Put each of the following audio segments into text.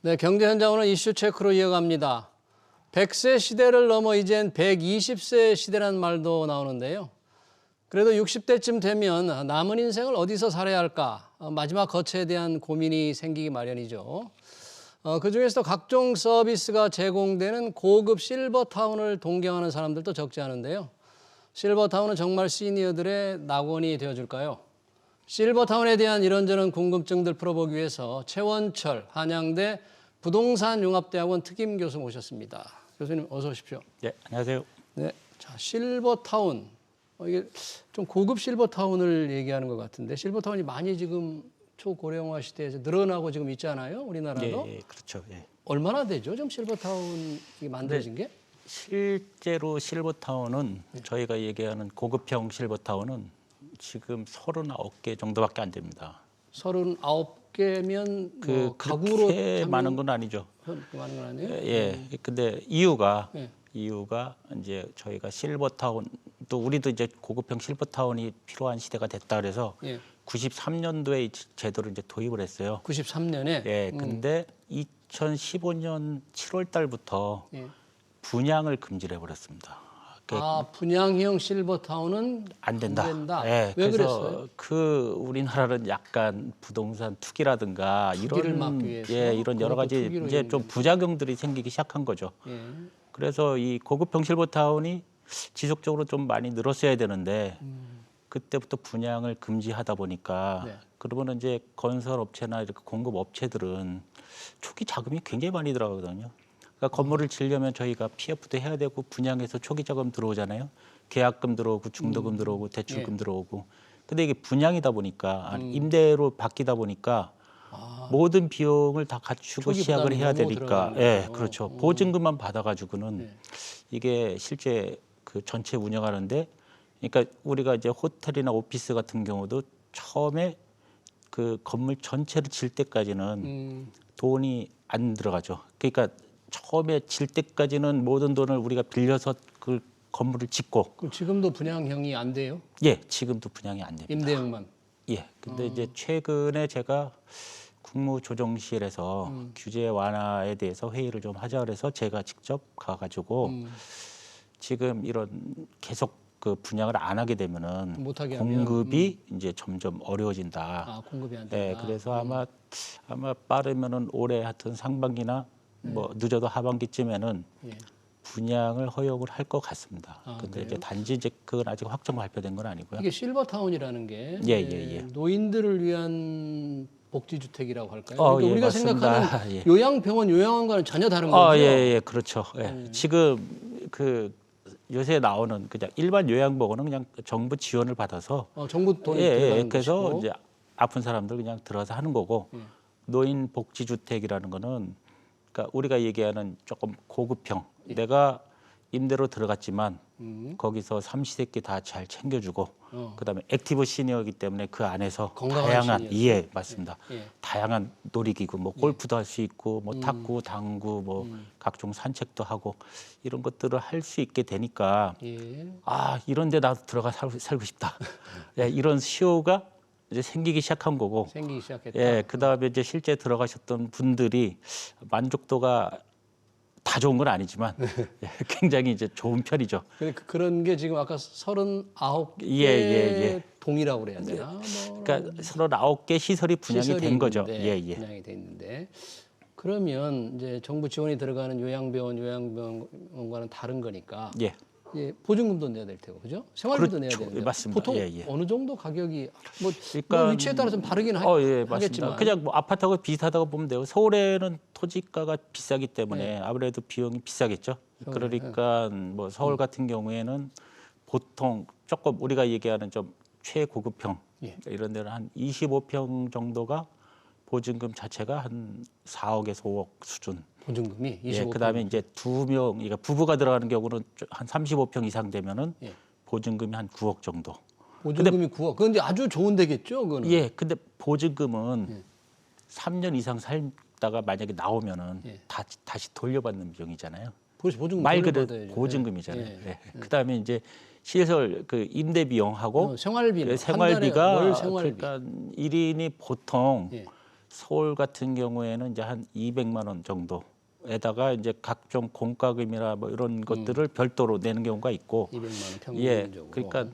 네, 경제 현장으로는 이슈 체크로 이어갑니다. 100세 시대를 넘어 이젠 120세 시대라는 말도 나오는데요. 그래도 60대쯤 되면 남은 인생을 어디서 살아야 할까? 마지막 거처에 대한 고민이 생기기 마련이죠. 그중에서도 각종 서비스가 제공되는 고급 실버타운을 동경하는 사람들도 적지 않은데요. 실버타운은 정말 시니어들의 낙원이 되어줄까요? 실버타운에 대한 이런저런 궁금증들 풀어보기 위해서 최원철 한양대 부동산융합대학원 특임 교수 모셨습니다. 교수님 어서 오십시오. 네, 안녕하세요. 네, 자 실버타운 이게 좀 고급 실버타운을 얘기하는 것 같은데 실버타운이 많이 지금 초고령화 시대에서 늘어나고 지금 있잖아요, 우리나라도. 예, 그렇죠. 예. 얼마나 되죠, 좀 실버타운이 만들어진 게? 실제로 실버타운은 저희가 얘기하는 고급형 실버타운은 지금 39개 정도밖에 안 됩니다. 39개면 그 가구로 그렇게 많은 건 아니죠. 많은 건 아니에요? 예. 근데 이유가 예. 이제 저희가 실버타운 또 우리도 이제 고급형 실버타운이 필요한 시대가 됐다 그래서 예. 93년도에 이 제도를 이제 도입을 했어요. 93년에. 예. 근데 2015년 7월 달부터 예. 분양을 금지를 해버렸습니다. 분양형 실버타운은 안 된다. 안 된다. 예, 왜 그래서 그랬어요? 우리나라는 약간 부동산 투기라든가 투기를 이런 막기 위해서 이런 여러 가지 투기로 이제 좀 부작용들이 생기기 시작한 거죠. 예. 그래서 이 고급형 실버타운이 지속적으로 좀 많이 늘었어야 되는데 그때부터 분양을 금지하다 보니까 네. 그러면 이제 건설 업체나 이렇게 공급 업체들은 초기 자금이 굉장히 많이 들어가거든요. 그러니까 건물을 지으려면 저희가 PF도 해야 되고 분양해서 초기 자금 들어오잖아요. 계약금 들어오고 중도금 들어오고 대출금 예. 들어오고. 근데 이게 분양이다 보니까 임대로 바뀌다 보니까 모든 비용을 다 갖추고 초기 시작을 부담이 해야 너무 되니까 들어가는 예, 거죠. 그렇죠. 보증금만 받아가지고는 네. 이게 실제 그 전체 운영하는데 그러니까 우리가 이제 호텔이나 오피스 같은 경우도 처음에 그 건물 전체를 질 때까지는 돈이 안 들어가죠. 그러니까 처음에 질 때까지는 모든 돈을 우리가 빌려서 그 건물을 짓고 그럼 지금도 분양형이 안 돼요? 예, 지금도 분양이 안 됩니다. 임대형만. 예. 근데 이제 최근에 제가 국무조정실에서 규제 완화에 대해서 회의를 좀 하자 그래서 제가 직접 가가지고 지금 이런 계속 그 분양을 안 하게 되면은 못하게 하면, 공급이 이제 점점 어려워진다. 공급이 안 된다. 네, 그래서 아마 빠르면은 올해 하여튼 상반기나 뭐 늦어도 하반기쯤에는 예. 분양을 허용을 할 것 같습니다. 근데 그래요? 이제 단지 이제 그건 아직 확정 발표된 건 아니고요. 이게 실버타운이라는 게 예. 노인들을 위한 복지주택이라고 할까요? 그러니까 예, 우리가 맞습니다. 생각하는 예. 요양병원, 요양원과는 전혀 다른 거죠. 예, 그렇죠. 예. 지금 그 요새 나오는 그냥 일반 요양보건은 그냥 정부 지원을 받아서 정부 돈이 예, 들어가는 그래서 것이고. 이제 아픈 사람들 그냥 들어서 하는 거고 노인 복지주택이라는 거는 그러니까 우리가 얘기하는 조금 고급형 내가 임대로 들어갔지만 거기서 삼시세끼 다 잘 챙겨주고 그다음에 액티브 시니어이기 때문에 그 안에서 건강한 다양한 시니어죠. 맞습니다. 예. 다양한 놀이기구 뭐 골프도 할 수 있고 뭐 탁구, 당구 뭐 각종 산책도 하고 이런 것들을 할 수 있게 되니까 예. 이런 데 나도 들어가 살고 싶다. 예, 이런 수요가 이제 생기기 시작한 거고 생기기 시작했다. 예, 그다음에 이제 실제 들어가셨던 분들이 만족도가 다 좋은 건 아니지만 예, 굉장히 이제 좋은 편이죠. 그런 게 지금 아까 39개 예. 동이라고 그래야 되나? 그러니까 39개 시설이 분양이 시설이 된 거죠. 있는데, 분양이 돼 있는데 그러면 이제 정부 지원이 들어가는 요양병원, 요양병원과는 다른 거니까 예. 보증금도 내야 될 테고, 그죠? 생활비도 그렇죠. 내야 되는데 맞습니다. 보통 예. 어느 정도 가격이 뭐 그러니까 위치에 따라서 좀 다르긴 예, 맞습니다. 하겠지만 그냥 뭐 아파트하고 비슷하다고 보면 돼요. 서울에는 토지가가 비싸기 때문에 아무래도 비용이 비싸겠죠. 그러니까 뭐 서울 같은 경우에는 보통 조금 우리가 얘기하는 좀 최고급형 이런 데는 한 25평 정도가 보증금 자체가 한 4억에서 5억 수준. 보증금이 25%. 예, 그다음에 이제 두 명, 그러니까 부부가 들어가는 경우는 한 35평 이상 되면은 보증금이 한 9억 정도. 보증금이 9억. 그런데 아주 좋은 데겠죠, 그거는. 예, 근데 보증금은 3년 이상 살다가 만약에 나오면은 다시 돌려받는 비용이잖아요. 보증금 말 그대로 돌려받아야죠. 보증금이잖아요. 예. 그다음에 이제 시설 그 임대 비용하고 생활비는 생활비가 월 생활비. 그러니까 1인이 보통 서울 같은 경우에는 이제 한 200만 원 정도에다가 이제 각종 공과금이나 뭐 이런 것들을 별도로 내는 경우가 있고 200만 원 예, 평균적으로. 그러니까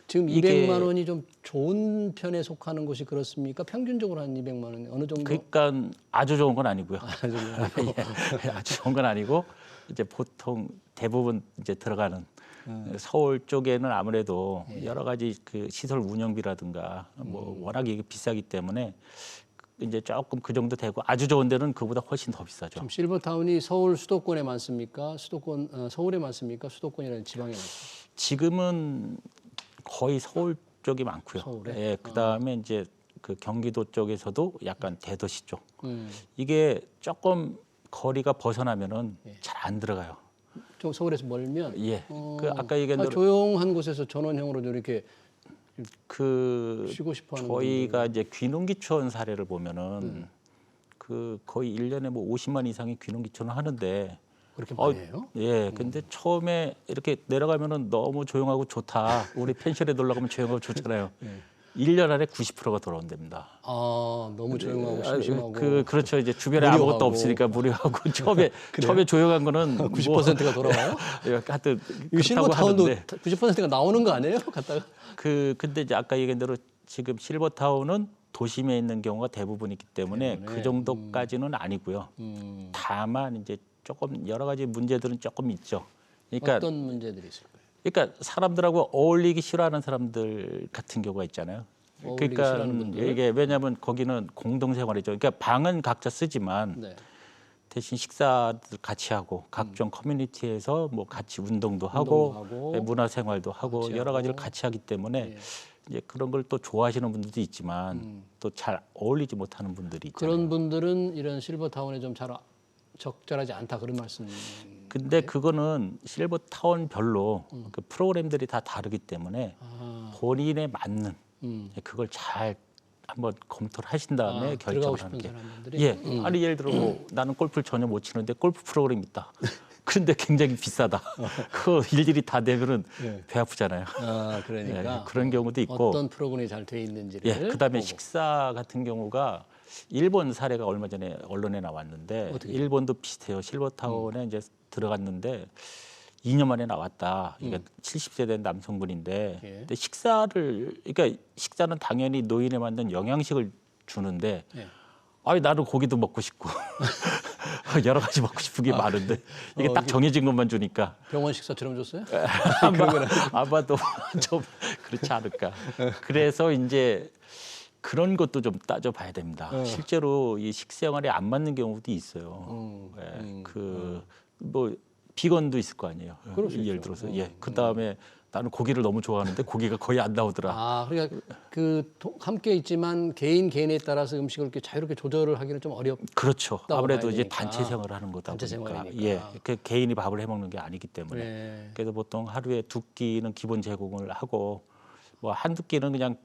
지금 이게- 200만 원이 좀 좋은 편에 속하는 곳이 그렇습니까? 평균적으로 한 200만 원이 어느 정도? 그러니까 아주 좋은 건 아니고요. 정도? 예, 아주 좋은 건 아니고 이제 보통 대부분 이제 들어가는 서울 쪽에는 아무래도 여러 가지 그 시설 운영비라든가 뭐 워낙 이게 비싸기 때문에 이제 조금 그 정도 되고 아주 좋은 데는 그보다 훨씬 더 비싸죠. 지금 실버타운이 서울 수도권에 많습니까? 서울에 많습니까? 수도권이라는 지방에 많습니까? 지금은 거의 서울 쪽이 많고요. 서울에? 예, 그다음에 이제 그 경기도 쪽에서도 약간 대도시 쪽. 음. 이게 조금 거리가 벗어나면은 예. 잘 안 들어가요. 좀 서울에서 멀면 예. 그 아까 얘기한 대로 조용한 곳에서 전원형으로 이렇게 그 쉬고 싶어하는 저희가 이제 귀농귀촌 사례를 보면은 그 거의 1년에 뭐 50만 이상의 귀농귀촌을 하는데 그렇게 많이 해요? 예. 근데 처음에 이렇게 내려가면은 너무 조용하고 좋다. 우리 펜션에 놀러 가면 조용하고 좋잖아요. 1년 안에 90%가 돌아온답니다. 아 너무 조용하고 심심하고 그렇죠. 이제 주변에 무료하고. 아무것도 없으니까 무료하고 처음에 조용한 거는 90%가 돌아와요? 예, 하여튼 이 그렇다고 실버타운도 하는데 90%가 나오는 거 아니에요? 갔다가 근데 이제 아까 얘기한 대로 지금 실버타운은 도심에 있는 경우가 대부분이기 때문에 그 정도까지는 아니고요. 다만 이제 조금 여러 가지 문제들은 조금 있죠. 그러니까 어떤 문제들이 있을까요? 그러니까 사람들하고 어울리기 싫어하는 사람들 같은 경우가 있잖아요. 어울리기 그러니까 싫어하는 분들? 이게 왜냐하면 거기는 공동생활이죠. 그러니까 방은 각자 쓰지만 네. 대신 식사들 같이 하고 각종 커뮤니티에서 뭐 같이 운동도 하고 운동하고 문화생활도 하고 같이 여러 가지를 하고. 같이 하기 때문에 예. 이제 그런 걸 또 좋아하시는 분들도 있지만 또 잘 어울리지 못하는 분들이 있잖아요. 그런 분들은 이런 실버타운에 좀 잘 적절하지 않다 그런 말씀. 근데 그거는 실버타운별로 그 프로그램들이 다 다르기 때문에 아, 본인에 맞는 음. 그걸 잘 한번 검토를 하신 다음에 들어가고 결정을 하는 싶은 게. 사람들이 예. 아니 예를 들어 뭐 나는 골프를 전혀 못 치는데 골프 프로그램이 있다. 그런데 굉장히 비싸다. 그거 일일이 다 내면은 예. 배 아프잖아요. 아 그러니까 예, 그런 경우도 있고. 어떤 프로그램이 잘 돼 있는지를 예. 그다음에 보고. 식사 같은 경우가 일본 사례가 얼마 전에 언론에 나왔는데 어떻게? 일본도 비슷해요. 실버타운에 이제 들어갔는데 2년 만에 나왔다. 이게 70세 된 남성분인데 예. 근데 그러니까 식사는 당연히 노인에 맞는 영양식을 주는데 예. 아니 나는 고기도 먹고 싶고 여러 가지 먹고 싶은 게 많은데 이게 딱 정해진 것만 주니까 병원 식사처럼 줬어요? 아마도 좀 그렇지 않을까. 그래서 이제 그런 것도 좀 따져봐야 됩니다. 실제로 이 식생활에 안 맞는 경우도 있어요. 예, 뭐 비건도 있을 거 아니에요. 그럴 수 예를 있죠. 들어서 그 다음에 나는 고기를 너무 좋아하는데 고기가 거의 안 나오더라. 아 그러니까 함께 있지만 개인에 따라서 음식을 이렇게 자유롭게 조절을 하기는 좀 어렵. 그렇죠. 봐야 아무래도 이제 되니까. 단체 생활을 하는 거다 단체 보니까 생활이니까. 예, 그 개인이 밥을 해 먹는 게 아니기 때문에 네. 그래서 보통 하루에 2끼는 기본 제공을 하고 뭐 한두 끼는 그냥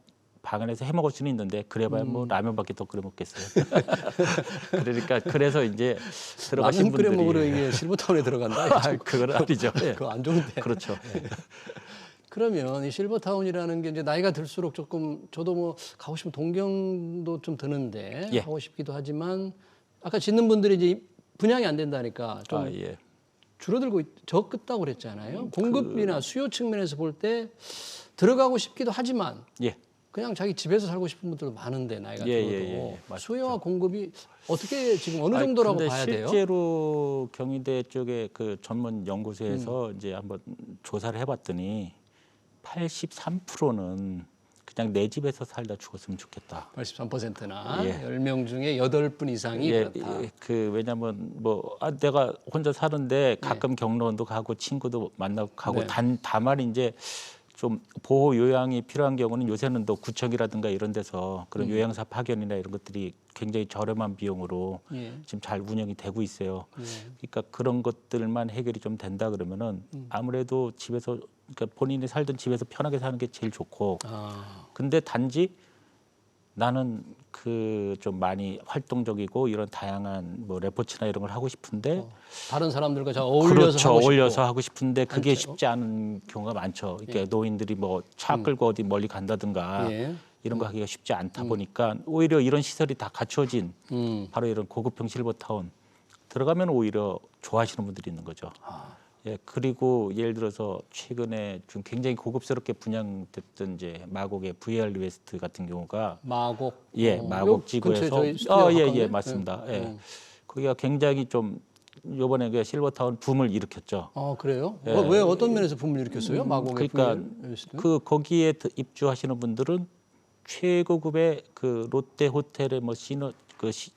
방 안에서 해 먹을 수는 있는데 그래봐야 뭐 라면밖에 더 끓여 먹겠어요. 그러니까 그래서 이제 들어가신 라면 끓여 분들이 먹으러 이게 실버타운에 들어간다. 그건 아니죠. 예. 그거 안 좋은데. 그렇죠. 그러면 이 실버타운이라는 게 이제 나이가 들수록 조금 저도 뭐 가고 싶은 동경도 좀 드는데 예. 가고 싶기도 하지만 아까 짓는 분들이 이제 분양이 안 된다니까 좀 예. 줄어들고 적다고 그랬잖아요. 공급이나 수요 측면에서 볼 때 들어가고 싶기도 하지만 예. 그냥 자기 집에서 살고 싶은 분들도 많은데 나이가 예, 들어도 예, 맞죠. 수요와 공급이 어떻게 지금 어느 정도라고 근데 봐야 돼요? 실제로 경희대 쪽에 그 전문 연구소에서 이제 한번 조사를 해봤더니 83%는 그냥 내 집에서 살다 죽었으면 좋겠다. 83%나 예. 10명 중에 8분 이상이 그렇다. 그 왜냐면 뭐 내가 혼자 사는데 가끔 경로원도 가고 친구도 만나고 가고 네. 다만 이제 좀 보호 요양이 필요한 경우는 요새는 또 구청이라든가 이런 데서 그런 요양사 파견이나 이런 것들이 굉장히 저렴한 비용으로 예. 지금 잘 운영이 되고 있어요. 예. 그러니까 그런 것들만 해결이 좀 된다 그러면은 아무래도 집에서 그러니까 본인이 살던 집에서 편하게 사는 게 제일 좋고 아, 근데 단지 나는 그 좀 많이 활동적이고 이런 다양한 뭐 레포츠나 이런 걸 하고 싶은데 다른 사람들과 잘 어울려서 그렇죠. 하고 싶고. 어울려서 하고 싶은데 그게 단체- 쉽지 않은 경우가 많죠. 이렇게 노인들이 뭐 차 끌고 어디 멀리 간다든가 예. 이런 거 하기가 쉽지 않다 보니까 오히려 이런 시설이 다 갖춰진 바로 이런 고급형 실버타운 들어가면 오히려 좋아하시는 분들이 있는 거죠. 예, 그리고 예를 들어서 최근에 좀 굉장히 고급스럽게 분양됐던 이제 마곡의 VR 웨스트 같은 경우가 마곡. 예, 마곡 근처에 지구에서 저희 스튜디오가 예, 가깝네? 맞습니다. 예. 거기가 굉장히 좀 요번에 그 실버타운 붐을 일으켰죠. 그래요? 왜 어떤 면에서 붐을 일으켰어요? 마곡의 그러니까 VR? 그 거기에 입주하시는 분들은 최고급의 그 롯데 호텔의 뭐 시그니처.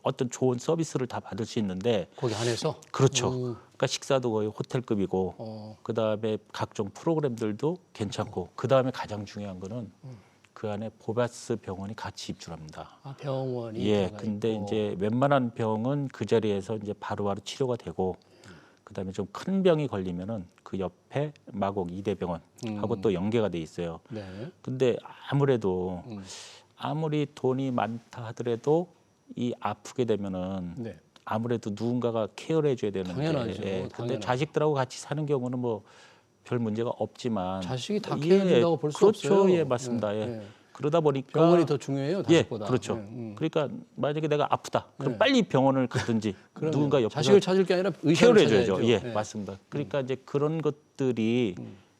어떤 좋은 서비스를 다 받을 수 있는데 거기 안에서? 그렇죠. 그러니까 식사도 거의 호텔급이고 그다음에 각종 프로그램들도 괜찮고 그다음에 가장 중요한 거는 그 안에 보바스 병원이 같이 입주합니다. 병원이 예, 들어가 근데 있고. 이제 웬만한 병은 그 자리에서 이제 바로바로 치료가 되고 그다음에 좀 큰 병이 걸리면은 그 옆에 마곡 이대병원하고 또 연계가 돼 있어요. 네. 근데 아무래도 아무리 돈이 많다 하더라도 이 아프게 되면은 네. 아무래도 누군가가 케어를 해줘야 되는데 당연하죠. 예, 근데 당연하죠. 자식들하고 같이 사는 경우는 뭐 별 문제가 없지만 자식이 다 예, 케어해준다고 볼 수 그렇죠. 없어요. 예, 맞습니다. 예. 예. 그러다 보니까 병원이 더 중요해요, 예, 자식보다. 그렇죠. 예, 그러니까 만약에 내가 아프다, 그럼 빨리 병원을 가든지 그럼요. 누군가 옆에서 자식을 찾을 게 아니라 의사를 케어를 해줘야죠. 찾아야죠. 예, 맞습니다. 그러니까 이제 그런 것들이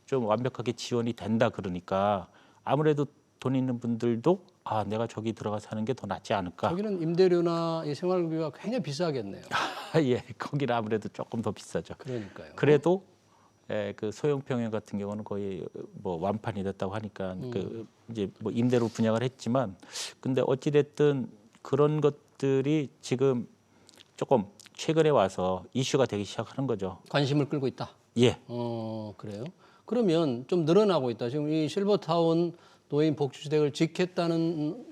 좀 완벽하게 지원이 된다 그러니까 아무래도 돈 있는 분들도 아 내가 저기 들어가 사는 게 더 낫지 않을까. 저기는 임대료나 이 생활비가 굉장히 비싸겠네요. 예, 거기는 아무래도 조금 더 비싸죠. 그러니까요. 그래도 예, 그 소형 평형 같은 경우는 거의 뭐 완판이 됐다고 하니까 그 이제 뭐 임대로 분양을 했지만 근데 어찌 됐든 그런 것들이 지금 조금 최근에 와서 이슈가 되기 시작하는 거죠. 관심을 끌고 있다. 예. 그래요? 그러면 좀 늘어나고 있다. 지금 이 실버타운 노인 복지주택을 짓겠다는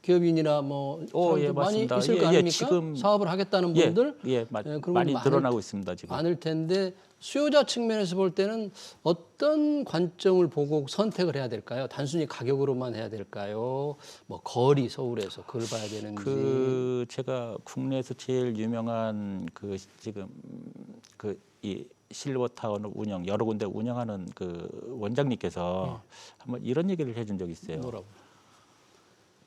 기업인이나 뭐 예, 사람들 많이 맞습니다. 있을 예, 거 예, 아닙니까? 지금 사업을 하겠다는 예, 분들 그런 많이 분들 늘어나고 있습니다 지금. 많을 텐데 수요자 측면에서 볼 때는 어떤 관점을 보고 선택을 해야 될까요? 단순히 가격으로만 해야 될까요? 뭐 거리 서울에서 그걸 봐야 되는지. 그 제가 국내에서 제일 유명한 그 지금 그 이 실버타운을 여러 군데 운영하는 그 원장님께서 한번 이런 얘기를 해준 적이 있어요. 뭐라고?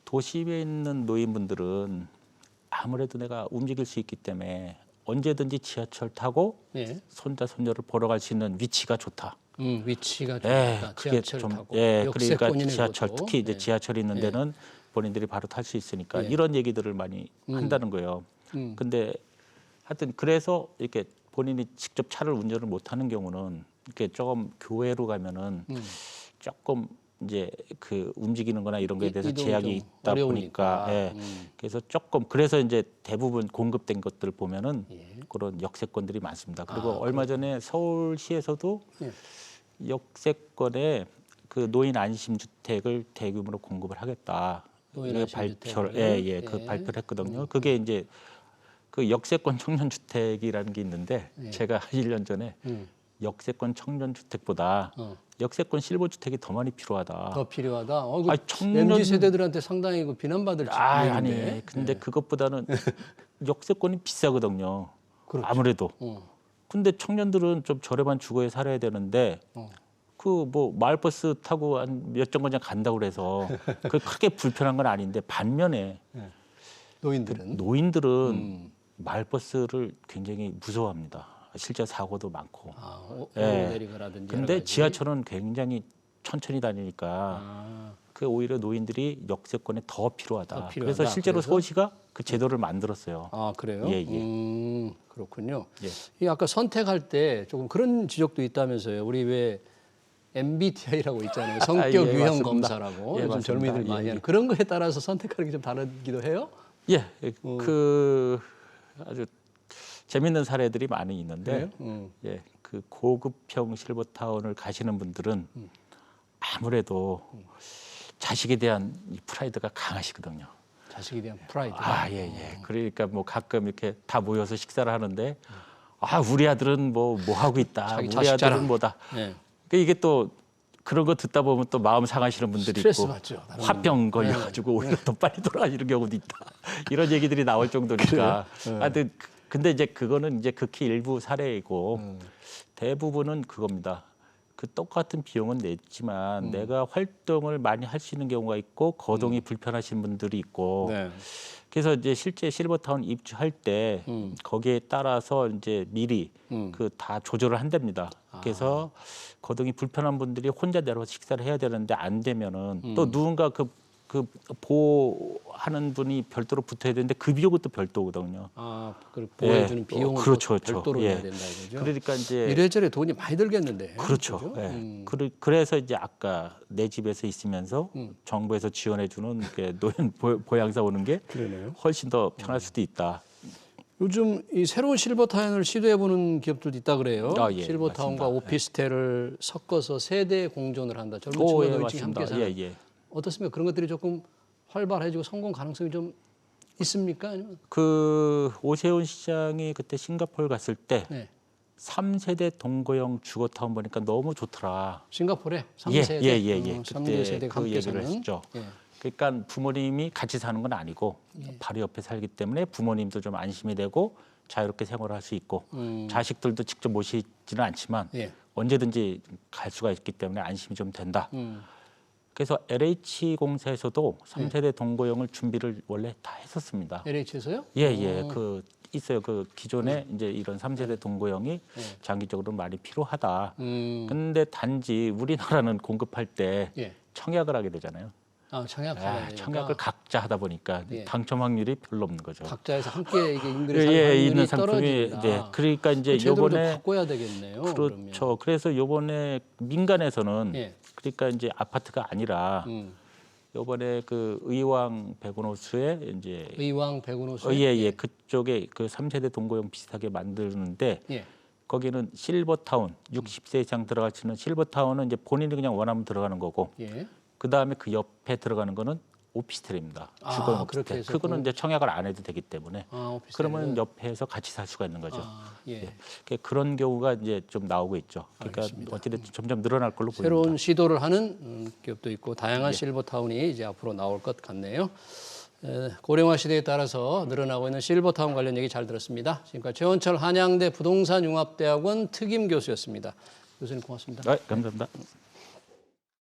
도심에 있는 노인분들은 아무래도 내가 움직일 수 있기 때문에 언제든지 지하철 타고 예. 손자 손녀를 보러 갈 수 있는 위치가 좋다. 위치가 예, 좋다. 그게 지하철 좀 타고 그러니까 역세권이네, 지하철 그것도. 특히 이제 예. 지하철이 있는 데는 본인들이 바로 탈 수 있으니까 예. 이런 얘기들을 많이 한다는 거예요. 근데 하여튼 그래서 이렇게 본인이 직접 차를 운전을 못 하는 경우는 이렇게 조금 교외로 가면은 조금 이제 그 움직이는 거나 이런 거에 대해서 이동이 제약이 좀 있다 어려우니까. 보니까 예. 그래서 조금 그래서 이제 대부분 공급된 것들을 보면은 그런 역세권들이 많습니다. 그리고 얼마 전에 서울시에서도 예. 역세권에 그 노인 안심 주택을 대규모로 공급을 하겠다. 노인 이렇게 안심 발표를 주택을? 예, 그 예. 발표를 했거든요. 그게 이제 그 역세권 청년 주택이라는 게 있는데 제가 1년 전에 역세권 청년 주택보다 역세권 실버 주택이 더 많이 필요하다. 더 필요하다. 아니, MZ 세대들한테 상당히 그 비난받을 아니, 얘기인데. 근데 그것보다는 역세권이 비싸거든요. 그렇죠. 아무래도. 어. 근데 청년들은 좀 저렴한 주거에 살아야 되는데 그 뭐 마을버스 타고 한 몇 정거장 간다고 그래서 그 크게 불편한 건 아닌데 반면에 노인들은 마을버스를 굉장히 무서워합니다. 실제 사고도 많고. 오르내리거라든지. 근데 지하철은 굉장히 천천히 다니니까 그 오히려 노인들이 역세권에 더 필요하다. 더 필요하다. 그래서 실제로 그래서? 서울시가 그 제도를 만들었어요. 아 그래요? 예, 예. 그렇군요. 예. 이 아까 선택할 때 조금 그런 지적도 있다면서요. 우리 왜 MBTI라고 있잖아요. 성격 예, 유형 맞습니다. 검사라고 예, 요즘 맞습니다. 젊은이들 많이 하는 그런 거에 따라서 선택하는 게 좀 다르기도 해요. 예, 그 아주 재밌는 사례들이 많이 있는데, 예, 그 고급형 실버타운을 가시는 분들은 아무래도 자식에 대한 이 프라이드가 강하시거든요. 자식에 대한 프라이드. 예, 예. 그러니까 뭐 가끔 이렇게 다 모여서 식사를 하는데, 우리 아들은 뭐 하고 있다. 자기 우리 자식 아들은 자랑. 뭐다. 예. 그러니까 이게 또 그런 거 듣다 보면 또 마음 상하시는 분들이 스트레스 있고 받죠. 화병 걸려가지고 오히려 더 빨리 돌아가시는 경우도 있다. 이런 얘기들이 나올 정도니까. 하여튼 근데 이제 그거는 이제 극히 일부 사례이고 대부분은 그겁니다. 그 똑같은 비용은 냈지만 내가 활동을 많이 할 수 있는 경우가 있고 거동이 불편하신 분들이 있고 네. 그래서 이제 실제 실버타운 입주할 때 거기에 따라서 이제 미리 그 다 조절을 한답니다. 그래서 거동이 불편한 분들이 혼자 내려와서 식사를 해야 되는데 안 되면은 또 누군가 그 보호하는 분이 별도로 붙어야 되는데 그 비용은 또 별도거든요. 그 보호해주는 비용은 그렇죠, 또 별도로 그렇죠. 내야 된다 이거죠. 그러니까 이제 이래저래 돈이 많이 들겠는데. 그렇죠. 그죠? 예. 그래서 이제 아까 내 집에서 있으면서 정부에서 지원해주는 그 노인 보양사 오는 게 그러네요. 훨씬 더 편할 수도 있다. 요즘 이 새로운 실버타운을 시도해보는 기업들도 있다 그래요. 예, 실버타운과 맞습니다. 오피스텔을 섞어서 세대 공존을 한다. 젊은 예, 친구들이 지금 함께 맞습니다. 사는. 예. 어떻습니까? 그런 것들이 조금 활발해지고 성공 가능성이 좀 있습니까? 아니면? 그 오세훈 시장이 그때 싱가포르 갔을 때 네. 3세대 동거형 주거타운 보니까 너무 좋더라. 싱가포르에 3세대, 예. 3대 그때 세대가 그 함께 얘기를 사는. 했죠. 예. 그러니까 부모님이 같이 사는 건 아니고 바로 옆에 살기 때문에 부모님도 좀 안심이 되고 자유롭게 생활할 수 있고 자식들도 직접 모시지는 않지만 예. 언제든지 갈 수가 있기 때문에 안심이 좀 된다. 그래서 LH공사에서도 3세대 동거용을 준비를 원래 다 했었습니다. LH에서요? 예. 그 있어요. 그 기존에 이제 이런 3세대 동거용이 장기적으로 많이 필요하다. 근데 단지 우리나라는 공급할 때 예. 청약을 하게 되잖아요. 청약하야 되니까. 청약을 각자 하다 보니까 예. 당첨 확률이 별로 없는 거죠. 각자에서 함께 이게 인근에 사는 확률이 있는 상품이 떨어진다. 그러니까 이제 제도를 좀 요번에 바꿔야 되겠네요. 그러면. 그렇죠. 그래서 요번에 민간에서는 예. 그러니까 이제 아파트가 아니라 요번에 그 의왕 백운호수에 이제 의왕 백운호수. 그쪽에 그 3세대 동거용 비슷하게 만드는데 예. 거기는 실버타운 60세 이상 들어갈 수 있는 실버타운은 이제 본인이 그냥 원하면 들어가는 거고 예. 그 다음에 그 옆에 들어가는 거는 오피스텔입니다. 주거용 그렇게 오피스텔. 해서 그거는 이제 청약을 안 해도 되기 때문에 오피스텔은. 그러면 옆에서 같이 살 수가 있는 거죠. 예. 그런 경우가 이제 좀 나오고 있죠. 그러니까 어찌됐든 점점 늘어날 걸로 보입니다. 새로운 시도를 하는 기업도 있고 다양한 실버타운이 이제 앞으로 나올 것 같네요. 고령화 시대에 따라서 늘어나고 있는 실버타운 관련 얘기 잘 들었습니다. 지금까지 최원철 한양대 부동산융합대학원 특임 교수였습니다. 교수님 고맙습니다. 감사합니다.